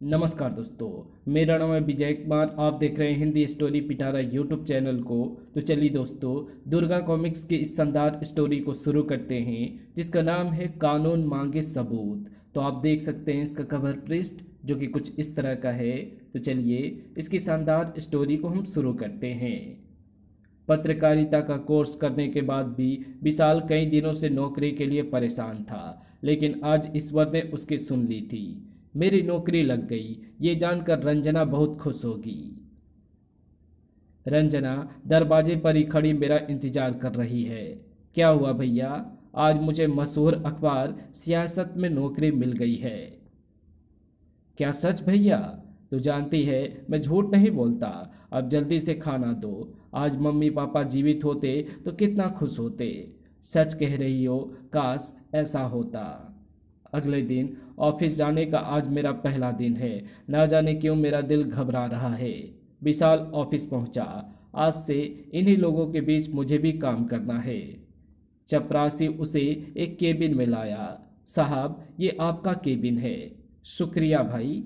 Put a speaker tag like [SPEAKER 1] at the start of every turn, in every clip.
[SPEAKER 1] नमस्कार दोस्तों। मेरा नाम है विजय कुमार। आप देख रहे हैं हिंदी स्टोरी पिटारा यूट्यूब चैनल को। तो चलिए दोस्तों, दुर्गा कॉमिक्स की इस शानदार स्टोरी को शुरू करते हैं, जिसका नाम है कानून मांगे सबूत। तो आप देख सकते हैं इसका कवर पृष्ठ जो कि कुछ इस तरह का है। तो चलिए इसकी शानदार स्टोरी को हम शुरू करते हैं। पत्रकारिता का कोर्स करने के बाद भी विशाल कई दिनों से नौकरी के लिए परेशान था, लेकिन आज ईश्वर ने उसकी सुन ली थी। मेरी नौकरी लग गई, ये जानकर रंजना बहुत खुश होगी। रंजना दरवाजे पर ही खड़ी मेरा इंतजार कर रही है। क्या हुआ भैया? आज मुझे मशहूर अखबार सियासत में नौकरी मिल गई है। क्या सच भैया? तू जानती है मैं झूठ नहीं बोलता। अब जल्दी से खाना दो। आज मम्मी पापा जीवित होते तो कितना खुश होते। सच कह रही हो, काश ऐसा होता। अगले दिन ऑफिस जाने का आज मेरा पहला दिन है। ना जाने क्यों मेरा दिल घबरा रहा है। विशाल ऑफिस पहुंचा। आज से इन्हीं लोगों के बीच मुझे भी काम करना है। चपरासी उसे एक केबिन में लाया। साहब, ये आपका केबिन है। शुक्रिया भाई।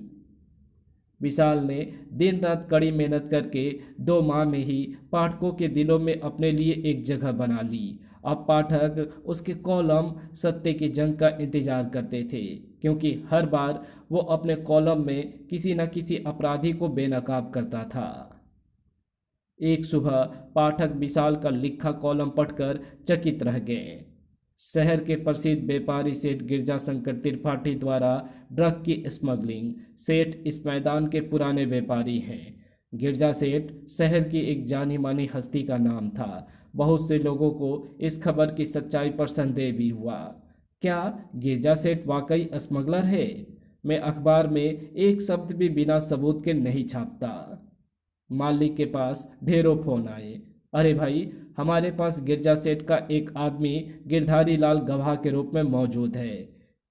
[SPEAKER 1] विशाल ने दिन रात कड़ी मेहनत करके 2 माह में ही पाठकों के दिलों में अपने लिए एक जगह बना ली। अब पाठक उसके कॉलम सत्य की जंग का इंतजार करते थे, क्योंकि हर बार वो अपने कॉलम में किसी न किसी अपराधी को बेनकाब करता था। एक सुबह पाठक विशाल का लिखा कॉलम पढ़कर चकित रह गए। शहर के प्रसिद्ध व्यापारी सेठ गिरजाशंकर त्रिपाठी द्वारा ड्रग की स्मगलिंग। सेठ इस मैदान के पुराने व्यापारी हैं। गिरजा सेठ शहर की एक जानी मानी हस्ती का नाम था। बहुत से लोगों को इस खबर की सच्चाई पर संदेह भी हुआ। क्या गिरजा सेठ वाकई स्मगलर है? मैं अखबार में एक शब्द भी बिना सबूत के नहीं छापता। मालिक के पास ढेरों फोन आए। अरे भाई, हमारे पास गिरजा सेठ का एक आदमी गिरधारी लाल गवाह के रूप में मौजूद है।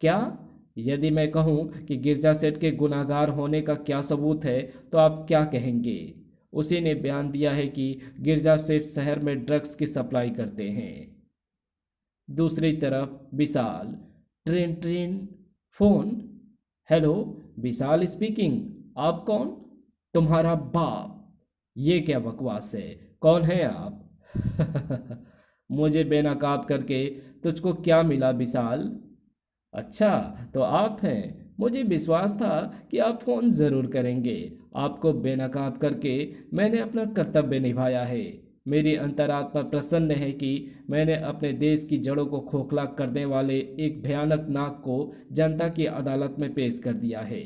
[SPEAKER 1] क्या? यदि मैं कहूं कि गिरजा सेठ के गुनाहगार होने का क्या सबूत है, तो आप क्या कहेंगे? उसी ने बयान दिया है कि गिरजा सेठ शहर में ड्रग्स की सप्लाई करते हैं। दूसरी तरफ विशाल। ट्रेन ट्रेन। फोन। Hello, Vishal speaking. आप कौन? तुम्हारा बाप। ये क्या बकवास है? कौन है आप? मुझे बेनकाब करके तुझको क्या मिला विशाल? अच्छा, तो आप हैं। मुझे विश्वास था कि आप फोन जरूर करेंगे। आपको बेनकाब करके मैंने अपना कर्तव्य निभाया है। मेरी अंतरात्मा प्रसन्न है कि मैंने अपने देश की जड़ों को खोखला करने वाले एक भयानक नाग को जनता की अदालत में पेश कर दिया है।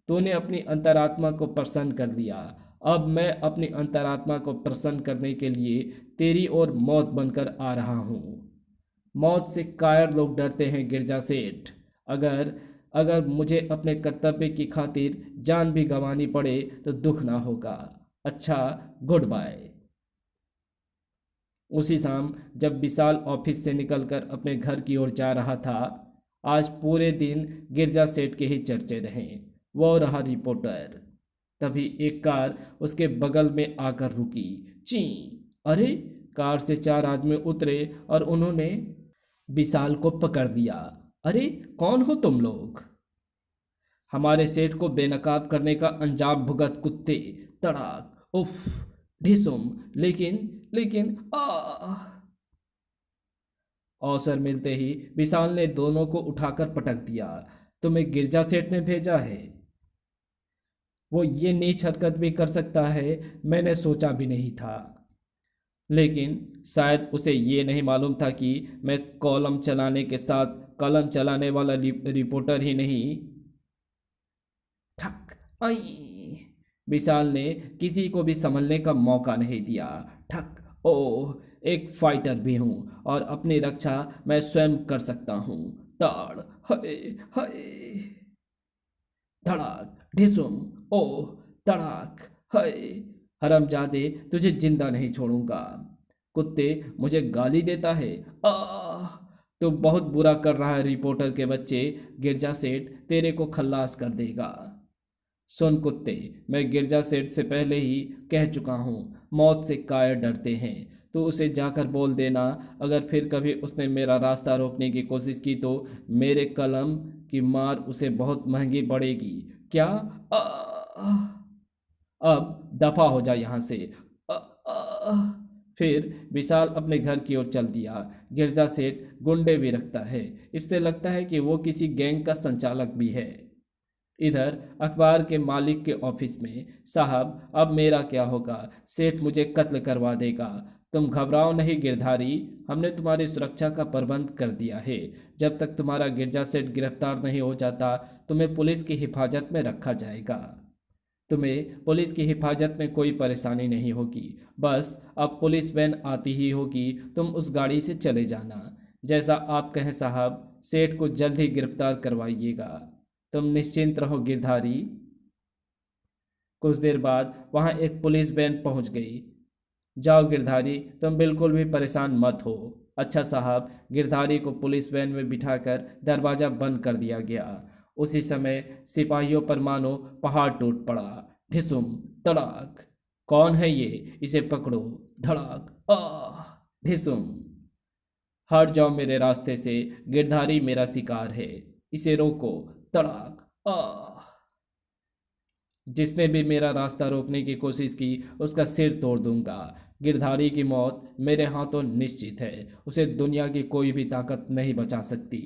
[SPEAKER 1] तूने अपनी अंतरात्मा को प्रसन्न कर लिया। अब मैं अपनी अंतरात्मा को प्रसन्न करने के लिए तेरी ओर मौत बनकर आ रहा हूँ। मौत से कायर लोग डरते हैं गिरजा सेठ। अगर अगर मुझे अपने कर्तव्य की खातिर जान भी गंवानी पड़े तो दुख ना होगा। अच्छा, गुड बाय। उसी शाम जब विशाल ऑफिस से निकलकर अपने घर की ओर जा रहा था, आज पूरे दिन गिरजा सेठ के ही चर्चे रहे। वो रहा रिपोर्टर। तभी एक कार उसके बगल में आकर रुकी। ची! अरे! कार से 4 आदमी उतरे और उन्होंने विशाल को पकड़ लिया। अरे, कौन हो तुम लोग? हमारे सेठ को बेनकाब करने का अंजाम भुगत कुत्ते। तड़ाक! उफ! ढिसुम! लेकिन लेकिन आ अवसर मिलते ही विशाल ने दोनों को उठाकर पटक दिया। तुम्हें गिरजा सेठ ने भेजा है? वो ये नीच हरकत भी कर सकता है, मैंने सोचा भी नहीं था। लेकिन शायद उसे ये नहीं मालूम था कि मैं कॉलम चलाने के साथ कलम चलाने वाला रिपोर्टर ही नहीं। ठक! आई! विशाल ने किसी को भी संभलने का मौका नहीं दिया। ठक! ओह, एक फाइटर भी हूँ और अपनी रक्षा मैं स्वयं कर सकता हूँ। ताड़! हाय हाय! धड़ाक! ढिसुम! ओह! तड़ाक! हाय! हरामजादे, तुझे जिंदा नहीं छोड़ूंगा। कुत्ते, मुझे गाली देता है। आह! तू बहुत बुरा कर रहा है रिपोर्टर के बच्चे। गिरजा सेठ तेरे को खल्लास कर देगा। सुन कुत्ते, मैं गिरजा सेठ से पहले ही कह चुका हूँ, मौत से कायर डरते हैं। तो उसे जाकर बोल देना, अगर फिर कभी उसने मेरा रास्ता रोकने की कोशिश की तो मेरे कलम की मार उसे बहुत महंगी पड़ेगी। क्या? आ, आ, अब दफा हो जा यहाँ से। आ, आ, फिर विशाल अपने घर की ओर चल दिया। गिरजा सेठ गुंडे भी रखता है, इससे लगता है कि वो किसी गैंग का संचालक भी है। इधर अखबार के मालिक के ऑफिस में, साहब अब मेरा क्या होगा? सेठ मुझे कत्ल करवा देगा। तुम घबराओ नहीं गिरधारी, हमने तुम्हारी सुरक्षा का प्रबंध कर दिया है। जब तक तुम्हारा गिरजा सेठ गिरफ्तार नहीं हो जाता, तुम्हें पुलिस की हिफाजत में रखा जाएगा। तुम्हें पुलिस की हिफाजत में कोई परेशानी नहीं होगी। बस अब पुलिस वैन आती ही होगी, तुम उस गाड़ी से चले जाना। जैसा आप कहें साहब, सेठ को जल्द ही गिरफ्तार करवाइएगा। तुम निश्चिंत रहो गिरधारी। कुछ देर बाद वहां एक पुलिस वैन पहुंच गई। जाओ गिरधारी, तुम बिल्कुल भी परेशान मत हो। अच्छा साहब, गिरधारी को पुलिस वैन में बिठाकर दरवाजा बंद कर दिया गया। उसी समय सिपाहियों पर मानो पहाड़ टूट पड़ा। ढिसुम, तड़ाक। कौन है ये? इसे पकड़ो। धड़ाक, आह। ढिसुम। हट जाओ मेरे रास्ते से, गिरधारी मेरा शिकार है, इसे रोको। तड़ाक, आह। जिसने भी मेरा रास्ता रोकने की कोशिश की, उसका सिर तोड़ दूंगा। गिरधारी की मौत मेरे हाथों निश्चित है, उसे दुनिया की कोई भी ताकत नहीं बचा सकती।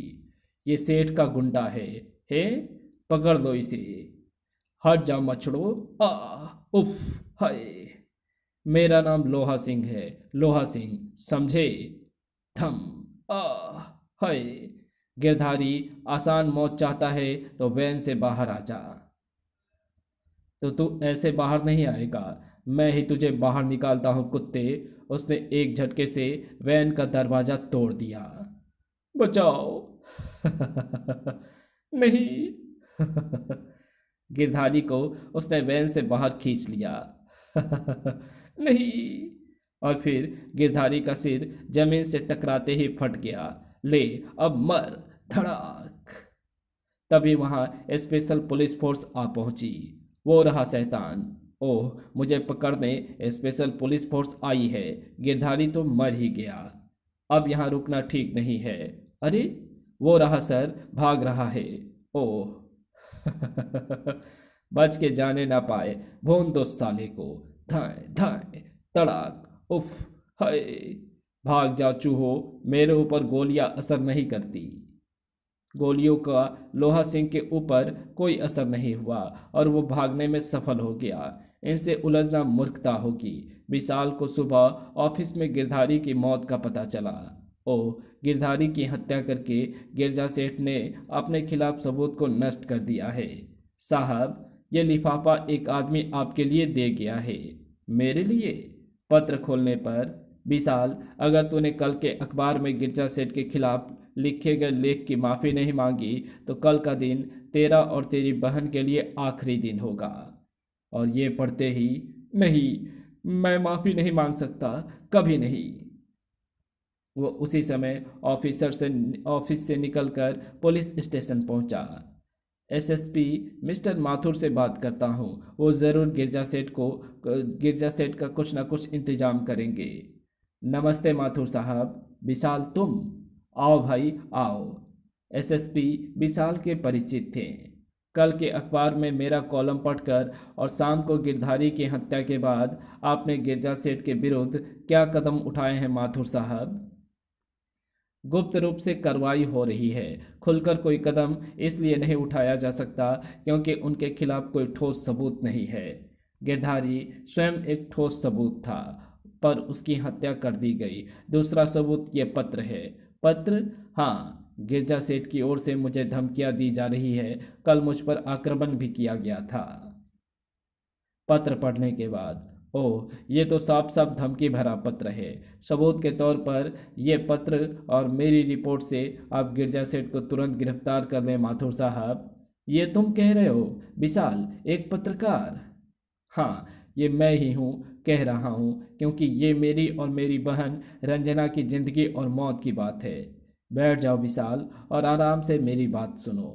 [SPEAKER 1] ये सेठ का गुंडा है। हे, पकड़ लो इसे। हट जाओ मछड़ो। उफ, हाय। मेरा नाम लोहा सिंह है, लोहा सिंह, समझे? थम। आ हाय। गिरधारी आसान मौत चाहता है तो वैन से बाहर आ जा। तो तू ऐसे बाहर नहीं आएगा, मैं ही तुझे बाहर निकालता हूँ कुत्ते। उसने एक झटके से वैन का दरवाजा तोड़ दिया। बचाओ। नहीं। गिरधारी को उसने वैन से बाहर खींच लिया। नहीं। और फिर गिरधारी का सिर जमीन से टकराते ही फट गया। ले, अब मर। धड़ाक। तभी वहां स्पेशल पुलिस फोर्स आ पहुंची। वो रहा शैतान। ओह, मुझे पकड़ने स्पेशल पुलिस फोर्स आई है। गिरधारी तो मर ही गया। अब यहाँ रुकना ठीक नहीं है। अरे, वो रहा सर, भाग रहा है। ओह। बच के जाने ना पाए, भून दो साले को। धाए धाए, तड़ाक, उफ, हाय। भाग जा चूहो, मेरे ऊपर गोलियां असर नहीं करती। गोलियों का लोहा सिंह के ऊपर कोई असर नहीं हुआ और वो भागने में सफल हो गया। इनसे उलझना मूर्खता होगी। विशाल को सुबह ऑफिस में गिरधारी की मौत का पता चला। ओह, गिरधारी की हत्या करके गिरजा सेठ ने अपने खिलाफ सबूत को नष्ट कर दिया है। साहब, ये लिफाफा एक आदमी आपके लिए दे गया है। मेरे लिए? पत्र खोलने पर, विशाल, अगर तूने कल के अखबार में गिरजा सेठ के खिलाफ लिखे गए लेख की माफ़ी नहीं मांगी तो कल का दिन तेरा और तेरी बहन के लिए आखिरी दिन होगा। और ये पढ़ते ही, नहीं, मैं माफ़ी नहीं मांग सकता, कभी नहीं। वो उसी समय ऑफिस से निकलकर पुलिस स्टेशन पहुंचा। एसएसपी मिस्टर माथुर से बात करता हूँ, वो ज़रूर गिरजा सेठ का कुछ ना कुछ इंतजाम करेंगे। नमस्ते माथुर साहब। विशाल तुम? आओ भाई आओ। एसएसपी विशाल के परिचित थे। कल के अखबार में मेरा कॉलम पढ़कर और शाम को गिरधारी की हत्या के बाद आपने गिरजा सेठ के विरुद्ध क्या कदम उठाए हैं माथुर साहब? गुप्त रूप से कार्रवाई हो रही है। खुलकर कोई कदम इसलिए नहीं उठाया जा सकता क्योंकि उनके खिलाफ कोई ठोस सबूत नहीं है। गिरधारी स्वयं एक ठोस सबूत था, पर उसकी हत्या कर दी गई। दूसरा सबूत ये पत्र है। पत्र? हाँ, गिरजा सेठ की ओर से मुझे धमकियां दी जा रही है। कल मुझ पर आक्रमण भी किया गया था। पत्र पढ़ने के बाद, ओह, ये तो साफ साफ धमकी भरा पत्र है। सबूत के तौर पर यह पत्र और मेरी रिपोर्ट से आप गिरजा सेठ को तुरंत गिरफ्तार कर लें माथुर साहब। ये तुम कह रहे हो विशाल, एक पत्रकार? हाँ, ये मैं ही हूँ, कह रहा हूँ, क्योंकि ये मेरी और मेरी बहन रंजना की जिंदगी और मौत की बात है। बैठ जाओ विशाल और आराम से मेरी बात सुनो।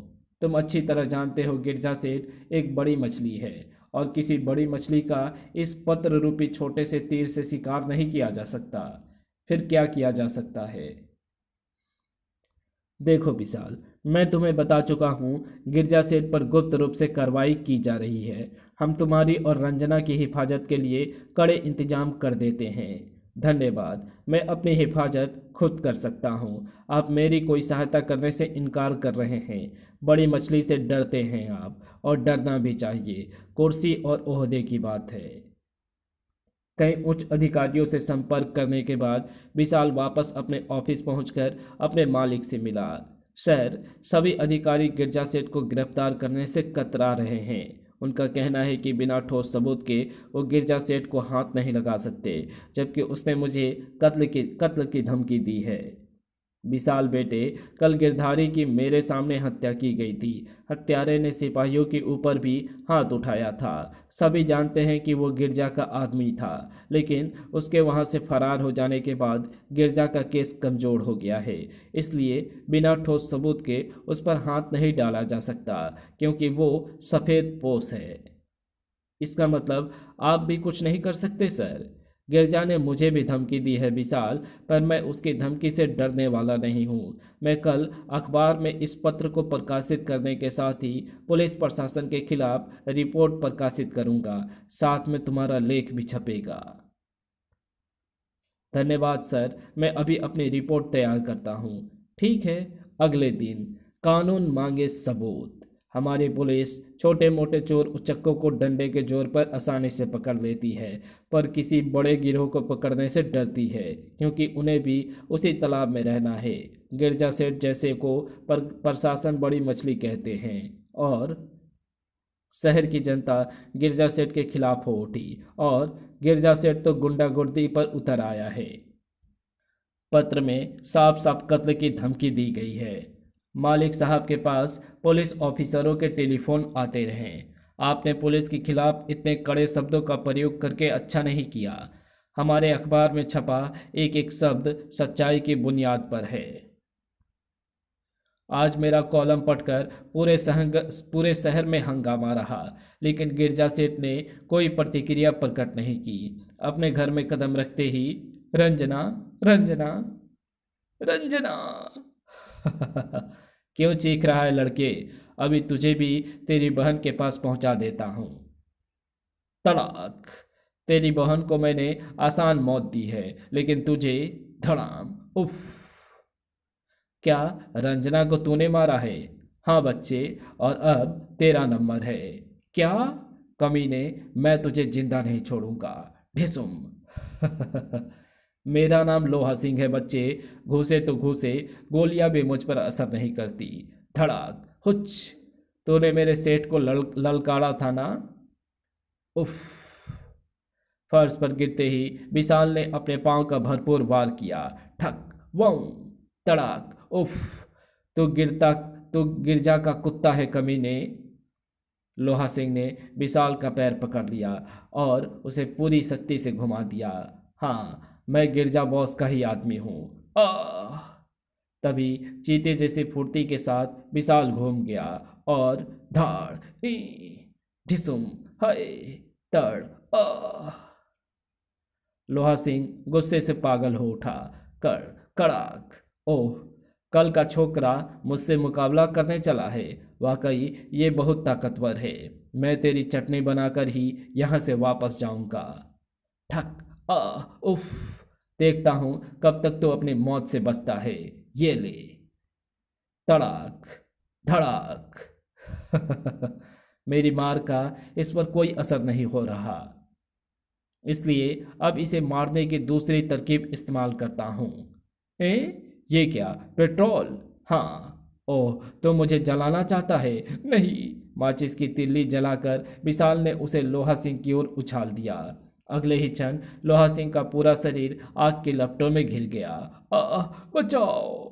[SPEAKER 1] तुम अच्छी तरह जानते हो गिरजा सेठ एक बड़ी मछली है और किसी बड़ी मछली का इस पत्र रूपी छोटे से तीर से शिकार नहीं किया जा सकता। फिर क्या किया जा सकता है? देखो विशाल, मैं तुम्हें बता चुका हूँ, गिरजा सेठ पर गुप्त रूप से कार्रवाई की जा रही है। हम तुम्हारी और रंजना की हिफाजत के लिए कड़े इंतजाम कर देते हैं। धन्यवाद, मैं अपनी हिफाजत खुद कर सकता हूँ। आप मेरी कोई सहायता करने से इनकार कर रहे हैं। बड़ी मछली से डरते हैं आप, और डरना भी चाहिए। कुर्सी और ओहदे की बात है। कई उच्च अधिकारियों से संपर्क करने के बाद विशाल वापस अपने ऑफिस पहुंचकर अपने मालिक से मिला। सर, सभी अधिकारी गिरजा सेठ को गिरफ्तार करने से कतरा रहे हैं। उनका कहना है कि बिना ठोस सबूत के वो गिरजा सेठ को हाथ नहीं लगा सकते, जबकि उसने मुझे कत्ल की धमकी दी है। विशाल बेटे, कल गिरधारी की मेरे सामने हत्या की गई थी। हत्यारे ने सिपाहियों के ऊपर भी हाथ उठाया था। सभी जानते हैं कि वो गिरजा का आदमी था, लेकिन उसके वहां से फरार हो जाने के बाद गिरजा का केस कमजोर हो गया है। इसलिए बिना ठोस सबूत के उस पर हाथ नहीं डाला जा सकता, क्योंकि वो सफ़ेद पोश है। इसका मतलब आप भी कुछ नहीं कर सकते सर। गिरजा ने मुझे भी धमकी दी है विशाल, पर मैं उसकी धमकी से डरने वाला नहीं हूँ। मैं कल अखबार में इस पत्र को प्रकाशित करने के साथ ही पुलिस प्रशासन के खिलाफ रिपोर्ट प्रकाशित करूँगा। साथ में तुम्हारा लेख भी छपेगा। धन्यवाद सर, मैं अभी अपनी रिपोर्ट तैयार करता हूँ। ठीक है। अगले दिन कानून मांगे सबूत। हमारी पुलिस छोटे मोटे चोर उचक्कों को डंडे के जोर पर आसानी से पकड़ लेती है, पर किसी बड़े गिरोह को पकड़ने से डरती है, क्योंकि उन्हें भी उसी तालाब में रहना है। गिरजा सेठ जैसे को प्रशासन बड़ी मछली कहते हैं, और शहर की जनता गिरजा सेठ के खिलाफ हो उठी, और गिरजा सेठ तो गुंडागर्दी पर उतर आया है। पत्र में साफ साफ कत्ल की धमकी दी गई है। मालिक साहब के पास पुलिस ऑफिसरों के टेलीफोन आते रहे। आपने पुलिस के खिलाफ इतने कड़े शब्दों का प्रयोग करके अच्छा नहीं किया। हमारे अखबार में छपा एक एक शब्द सच्चाई की बुनियाद पर है। आज मेरा कॉलम पढ़कर पूरे शहर में हंगामा रहा, लेकिन गिरजा सेठ ने कोई प्रतिक्रिया प्रकट नहीं की। अपने घर में कदम रखते ही रंजना, रंजना, रंजना क्यों चीख रहा है लड़के? अभी तुझे भी तेरी बहन के पास पहुंचा देता हूं। तड़ाक! तेरी बहन को मैंने आसान मौत दी है, लेकिन तुझे धड़ाम! उफ! क्या रंजना को तूने मारा है? हाँ बच्चे, और अब तेरा नंबर है। क्या? कमीने, मैं तुझे जिंदा नहीं छोड़ूंगा। ढिसुम! मेरा नाम लोहा सिंह है बच्चे। घूसे तो घूसे, गोलियां भी मुझ पर असर नहीं करती। धड़ाक! हुच! तूने मेरे सेठ को ललकारा था ना? उफ! फर्श पर गिरते ही विशाल ने अपने पांव का भरपूर वार किया। ठक! वाऊ! तड़ाक! उफ! तू गिरता तू गिरजा का कुत्ता है कमीने। लोहा सिंह ने विशाल का पैर पकड़ लिया और उसे पूरी शक्ति से घुमा दिया। हाँ, मैं गिरजा बॉस का ही आदमी हूँ। आह! तभी चीते जैसी फुर्ती के साथ विशाल घूम गया और धाड़, ई, ढिसुम, हाय, तड़, आह! लोहा सिंह गुस्से से पागल हो उठा। कर, कड़ाक! ओह, कल का छोकरा मुझसे मुकाबला करने चला है। वाकई ये बहुत ताकतवर है। मैं तेरी चटनी बनाकर ही यहाँ से वापस जाऊंगा। ठक! आ! उफ! देखता हूँ कब तक तो अपनी मौत से बचता है। ये ले! तड़ाक! धड़ाक! मेरी मार का इस पर कोई असर नहीं हो रहा, इसलिए अब इसे मारने की दूसरी तरकीब इस्तेमाल करता हूँ। ये क्या? पेट्रोल? हाँ। ओह, तो मुझे जलाना चाहता है? नहीं। माचिस की तिल्ली जलाकर विशाल ने उसे लोहा सिंह की ओर उछाल दिया। अगले ही क्षण लोहा सिंह का पूरा शरीर आग की लपटों में घिर गया। बचाओ!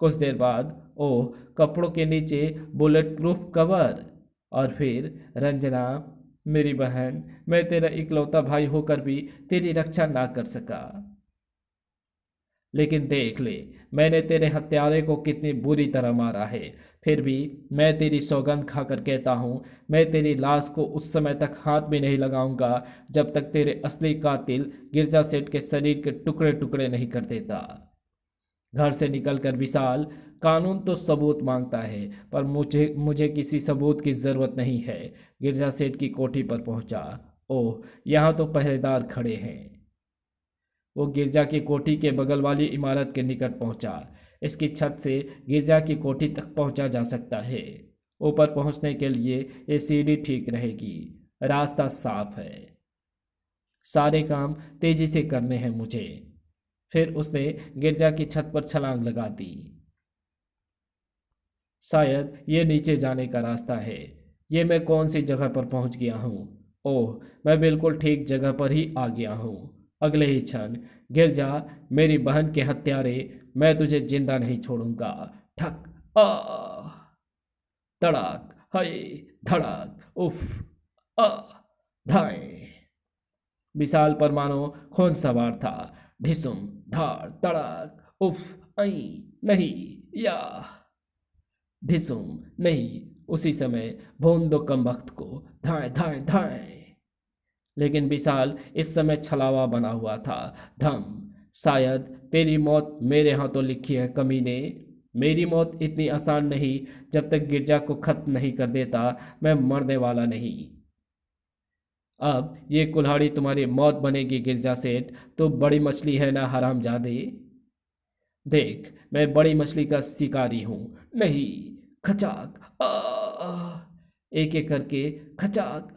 [SPEAKER 1] कुछ देर बाद, ओह, कपड़ों के नीचे बुलेट प्रूफ कवर। और फिर रंजना, मेरी बहन, मैं तेरा इकलौता भाई होकर भी तेरी रक्षा ना कर सका। लेकिन देख ले, मैंने तेरे हत्यारे को कितनी बुरी तरह मारा है। फिर भी मैं तेरी सौगंध खाकर कहता हूँ, मैं तेरी लाश को उस समय तक हाथ भी नहीं लगाऊंगा जब तक तेरे असली कातिल गिरजा सेठ के शरीर के टुकड़े टुकड़े नहीं कर देता। घर से निकलकर विशाल, कानून तो सबूत मांगता है पर मुझे मुझे किसी सबूत की जरूरत नहीं है, गिरजा सेठ की कोठी पर पहुंचा। ओह, यहाँ तो पहरेदार खड़े हैं। वो गिरजा की कोठी के बगल वाली इमारत के निकट पहुंचा। इसकी छत से गिरजा की कोठी तक पहुंचा जा सकता है। ऊपर पहुंचने के लिए ये सीढ़ी ठीक रहेगी। रास्ता साफ है। सारे काम तेजी से करने हैं मुझे। फिर उसने गिरजा की छत पर छलांग लगा दी। शायद ये नीचे जाने का रास्ता है। ये मैं कौन सी जगह पर पहुंच गया हूँ? ओह, मैं बिल्कुल ठीक जगह पर ही आ गया हूँ। अगले ही क्षण, गिरजा, मेरी बहन के हत्यारे, मैं तुझे जिंदा नहीं छोड़ूंगा। ठक, आ, तड़ाक, हाय, धड़ाक, उफ, आ, धाए। विशाल पर मानो खून सवार था। ढिसुम, धाड़, तड़ाक, उफ, आई, नहीं, या, ढिसुम, नहीं। उसी समय भून दो कम वक्त को। धाए धाए धाए। लेकिन विशाल इस समय छलावा बना हुआ था। धम। शायद तेरी मौत मेरे हाथों लिखी है कमीने। मेरी मौत इतनी आसान नहीं। जब तक गिरजा को खत्म नहीं कर देता मैं मरने वाला नहीं। अब ये कुल्हाड़ी तुम्हारी मौत बनेगी गिरजा सेठ। तो बड़ी मछली है ना हरामजादे। देख, मैं बड़ी मछली का शिकारी हूं। नहीं। खचाक, एक एक करके, खचाक,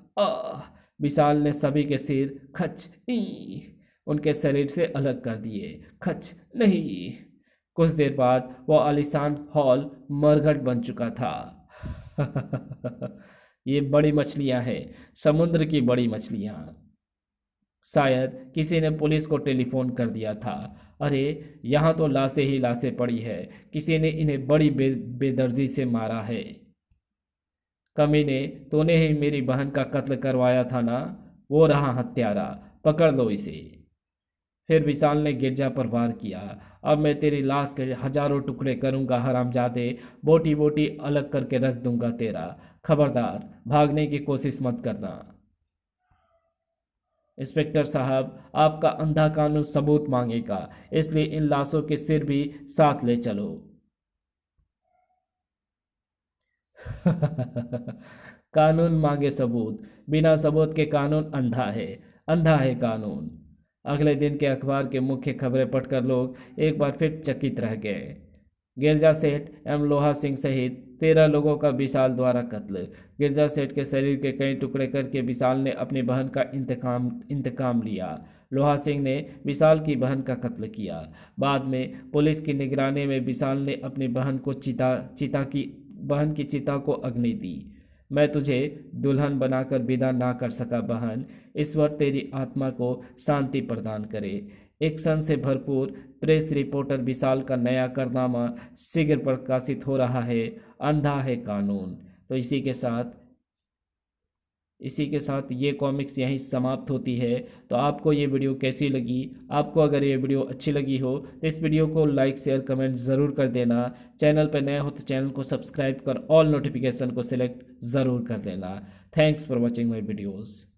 [SPEAKER 1] विशाल ने सभी के सिर खच ई उनके शरीर से अलग कर दिए। खच, नहीं। कुछ देर बाद वो आलीशान हॉल मरघट बन चुका था। ये बड़ी मछलियां हैं, समुद्र की बड़ी मछलियां। शायद किसी ने पुलिस को टेलीफोन कर दिया था। अरे, यहाँ तो लाशें ही लाशें पड़ी है। किसी ने इन्हें बड़ी बेदर्दी से मारा है। कमीने, तूने ही मेरी बहन का कत्ल करवाया था ना? वो रहा हत्यारा, पकड़ लो इसे। फिर विशाल ने गिरजा पर वार किया। अब मैं तेरी लाश के हजारों टुकड़े करूंगा हरामजादे। बोटी बोटी अलग करके रख दूंगा तेरा। खबरदार, भागने की कोशिश मत करना। इंस्पेक्टर साहब, आपका अंधा कानून सबूत मांगेगा, इसलिए इन लाशों के सिर भी साथ ले चलो। कानून मांगे सबूत, बिना सबूत के कानून अंधा है। अंधा है कानून। अगले दिन के अखबार के मुख्य खबरें पढ़कर लोग एक बार फिर चकित रह गए। गिरजा सेठ एवं लोहा सिंह सहित 13 लोगों का विशाल द्वारा कत्ल। गिरजा सेठ के शरीर के कई टुकड़े करके विशाल ने अपनी बहन का इंतकाम लिया। लोहा सिंह ने विशाल की बहन का कत्ल किया। बाद में पुलिस की निगरानी में विशाल ने अपनी बहन की चिता को अग्नि दी। मैं तुझे दुल्हन बनाकर विदा ना कर सका बहन। ईश्वर तेरी आत्मा को शांति प्रदान करे। एक्शन से भरपूर प्रेस रिपोर्टर विशाल का नया कारनामा शीघ्र प्रकाशित हो रहा है। अंधा है कानून। तो इसी के साथ ये कॉमिक्स यहीं समाप्त होती है। तो आपको ये वीडियो कैसी लगी? आपको अगर ये वीडियो अच्छी लगी हो तो इस वीडियो को लाइक शेयर कमेंट ज़रूर कर देना। चैनल पर नए हो तो चैनल को सब्सक्राइब कर ऑल नोटिफिकेशन को सिलेक्ट ज़रूर कर देना। Thanks for watching my videos.